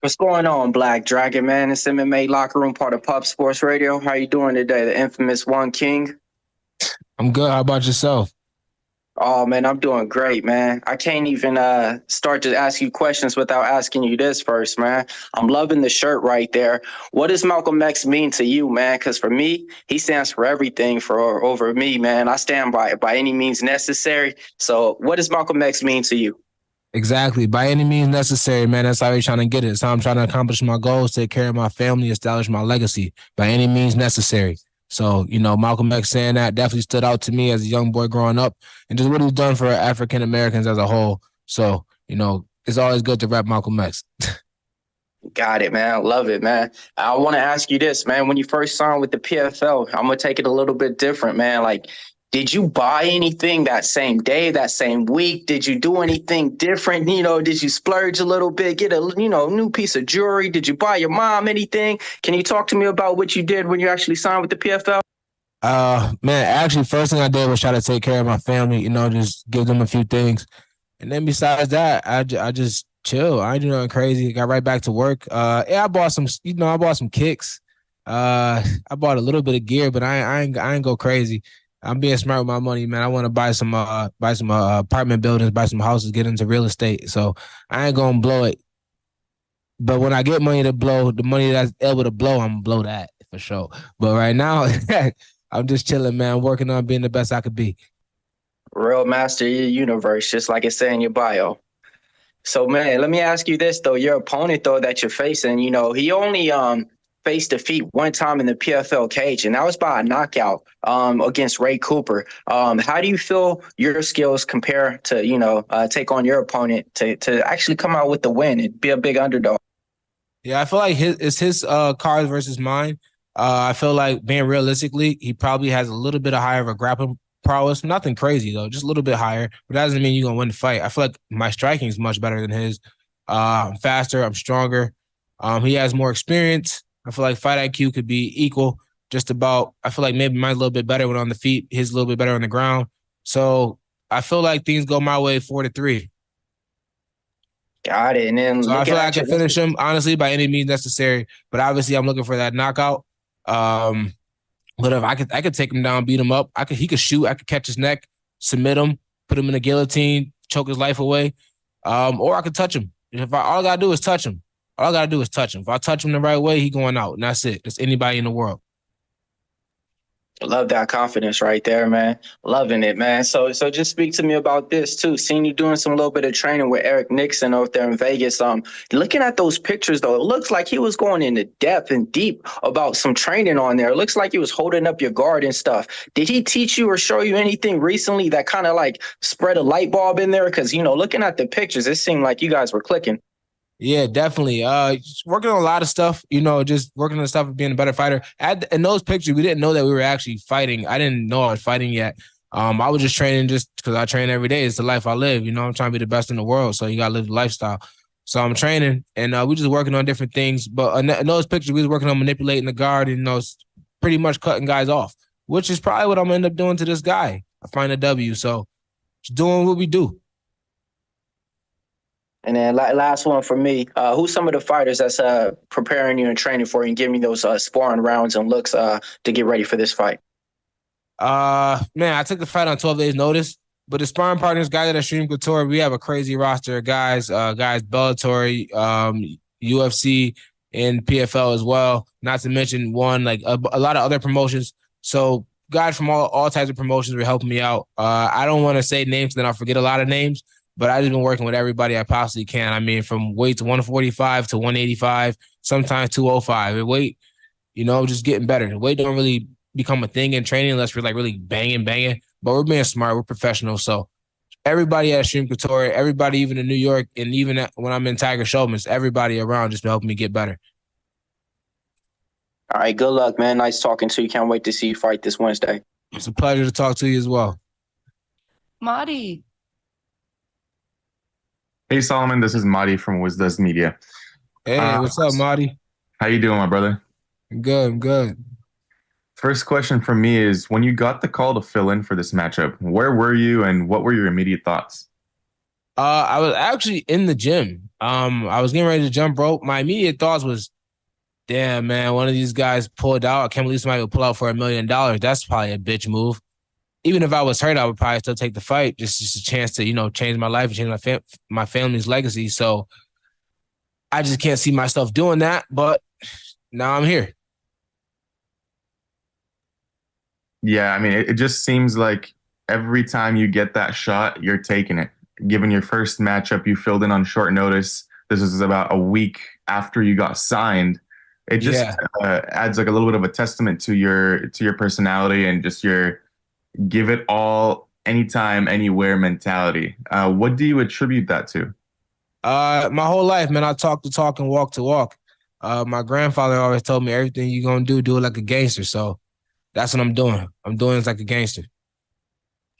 What's going on, Black Dragon, man? It's MMA Locker Room, part of Pub Sports Radio. How you doing today? The infamous One King. I'm good. How about yourself? Oh, man, I'm doing great, man. I can't even start to ask you questions without asking you this first, man. I'm loving the shirt right there. What does Malcolm X mean to you, man? Because for me, he stands for everything for over me, man. I stand by it by any means necessary. So what does Malcolm X mean to you? Exactly. By any means necessary, man. That's how you're trying to get it. It's how I'm trying to accomplish my goals, take care of my family, establish my legacy. By any means necessary. So, Malcolm X saying that definitely stood out to me as a young boy growing up and just what he's done for African Americans as a whole. So, it's always good to rep Malcolm X. Got it, man. I love it, man. I want to ask you this, man. When you first signed with the PFL, I'm gonna take it a little bit different, man. Like, did you buy anything that same day, that same week? Did you do anything different? Did you splurge a little bit, get a new piece of jewelry? Did you buy your mom anything? Can you talk to me about what you did when you actually signed with the PFL? Man, actually, first thing I did was try to take care of my family, just give them a few things. And then besides that, I just chill. I ain't do nothing crazy. Got right back to work. Yeah, I bought some kicks. I bought a little bit of gear, but I ain't go crazy. I'm being smart with my money, man. I want to buy some apartment buildings, buy some houses, get into real estate. So I ain't gonna blow it. But when I get money to blow, the money that's able to blow, I'm gonna blow that for sure. But right now, I'm just chilling, man. Working on being the best I could be. Real master of your universe, just like it said in your bio. So, man, let me ask you this though. Your opponent though that you're facing, he only faced defeat one time in the PFL cage, and that was by a knockout against Ray Cooper. How do you feel your skills compare to take on your opponent to actually come out with the win and be a big underdog? Yeah, I feel like it's his cards versus mine. I feel like being realistically, he probably has a little bit of higher of a grappling prowess. Nothing crazy though, just a little bit higher. But that doesn't mean you're gonna win the fight. I feel like my striking is much better than his. I'm faster. I'm stronger. He has more experience. I feel like fight IQ could be equal. Just about. I feel like maybe mine's a little bit better when on the feet. His a little bit better on the ground. So I feel like things go my way 4-3. Got it. And then So I feel looking like I at can you, finish him honestly by any means necessary. But obviously, I'm looking for that knockout. Um, but if I could take him down, beat him up. He could shoot. I could catch his neck, submit him, put him in a guillotine, choke his life away. Or I could touch him. All I gotta do is touch him. All I gotta do is touch him. If I touch him the right way, he going out, and that's it. That's anybody in the world. love that confidence right there, man. Loving it, man. So just speak to me about this too. Seeing you doing some little bit of training with Eric Nixon out there in Vegas. Looking at those pictures though, it looks like he was going into depth and deep about some training on there. It looks like he was holding up your guard and stuff. Did he teach you or show you anything recently that kind of like spread a light bulb in there? Because looking at the pictures, it seemed like you guys were clicking. Yeah, definitely. Just working on a lot of stuff, just working on the stuff of being a better fighter. In those pictures, we didn't know that we were actually fighting. I didn't know I was fighting yet. I was just training just because I train every day. It's the life I live. I'm trying to be the best in the world. So you got to live the lifestyle. So I'm training and we just working on different things. But in those pictures, we was working on manipulating the guard and, pretty much cutting guys off, which is probably what I'm going to end up doing to this guy. I find a W. So just doing what we do. And then last one for me, who's some of the fighters that's preparing you and training for you and giving you those sparring rounds and looks to get ready for this fight? Man, I took the fight on 12 days notice, but the sparring partners, guys at Extreme Couture, we have a crazy roster of guys, Bellator, UFC, and PFL as well. Not to mention one, like a lot of other promotions. So guys from all types of promotions were helping me out. I don't want to say names, then I'll forget a lot of names. But I just been working with everybody I possibly can. I mean, from weight to 145 to 185, sometimes 205. Weight, just getting better. The weight don't really become a thing in training unless we're like really banging. But we're being smart. We're professional. So everybody at Extreme Couture, everybody even in New York, and even when I'm in Tiger Showman's, everybody around just been helping me get better. All right, good luck, man. Nice talking to you. Can't wait to see you fight this Wednesday. It's a pleasure to talk to you as well. Marty. Hey Solomon, this is Madi from Wisdas Media. Hey, what's up, Marty? How you doing, my brother? I'm good. First question from me is, when you got the call to fill in for this matchup, where were you and what were your immediate thoughts? I was actually in the gym. I was getting ready to jump rope. My immediate thoughts was, damn, man, one of these guys pulled out. I can't believe somebody would pull out for $1 million. That's probably a bitch move. Even if I was hurt, I would probably still take the fight. Just a chance to, change my life and change my family's legacy. So I just can't see myself doing that. But now I'm here. Yeah, I mean, it just seems like every time you get that shot, you're taking it. Given your first matchup, you filled in on short notice. This is about a week after you got signed. It just Yeah. adds like a little bit of a testament to your personality and just your give it all, anytime, anywhere mentality. What do you attribute that to? My whole life, man, I talk the talk and walk to walk. My grandfather always told me everything you're gonna do it like a gangster. So that's what I'm doing. I'm doing it like a gangster.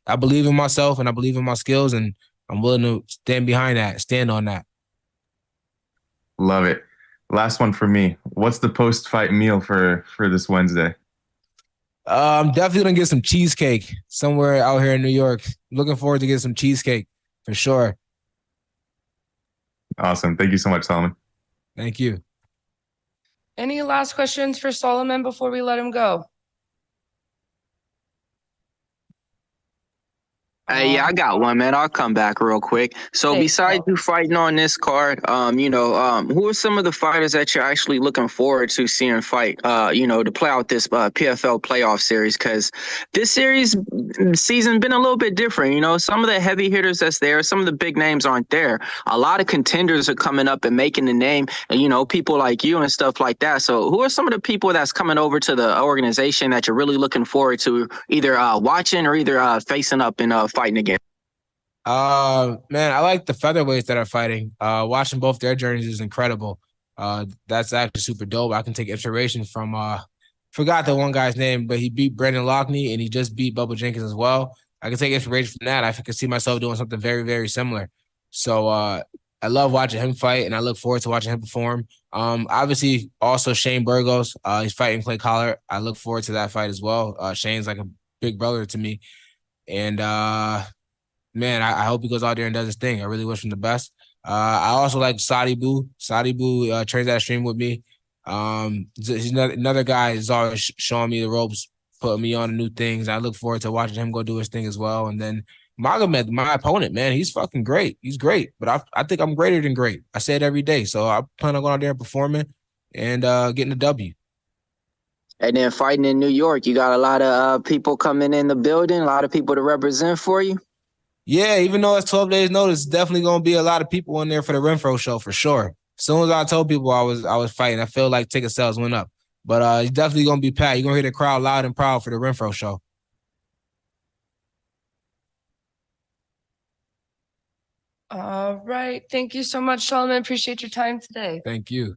I believe in myself and I believe in my skills, and I'm willing to stand behind that, stand on that. Love it. Last one for me. What's the post-fight meal for this Wednesday? I'm definitely gonna get some cheesecake somewhere out here in New York. Looking forward to getting some cheesecake for sure. Awesome. Thank you so much, Solomon. Thank you. Any last questions for Solomon before we let him go? Yeah, I got one, man. I'll come back real quick. So Hey, besides you fighting on this card, who are some of the fighters that you're actually looking forward to seeing fight, to play out this PFL playoff series? Because this season been a little bit different. Some of the heavy hitters that's there, some of the big names aren't there. A lot of contenders are coming up and making the name, and, people like you and stuff like that. So who are some of the people that's coming over to the organization that you're really looking forward to either watching or either facing up and fighting again? Man, I like the featherweights that are fighting. Watching both their journeys is incredible. That's actually super dope. I can take inspiration from forgot the one guy's name, but he beat Brendan Loughney and he just beat Bubba Jenkins as well. I can take inspiration from that. I can see myself doing something very, very similar. So I love watching him fight and I look forward to watching him perform. Obviously also Shane Burgos. He's fighting Clay Collar. I look forward to that fight as well. Shane's like a big brother to me. And man, I hope he goes out there and does his thing. I really wish him the best. I also like Sadi Boo. Sadi Boo trains that stream with me. He's another guy who's always showing me the ropes, putting me on to new things. I look forward to watching him go do his thing as well. And then Magomed, my opponent, man, he's fucking great. He's great, but I think I'm greater than great. I say it every day. So I plan on going out there and performing and getting a W. And then fighting in New York, you got a lot of people coming in the building, a lot of people to represent for you. Yeah, even though it's 12 days notice, definitely gonna be a lot of people in there for the Renfro show for sure. As soon as I told people I was fighting, I feel like ticket sales went up. But it's definitely gonna be packed. You're gonna hear the crowd loud and proud for the Renfro show. all right. Thank you so much, Solomon. Appreciate your time today. Thank you.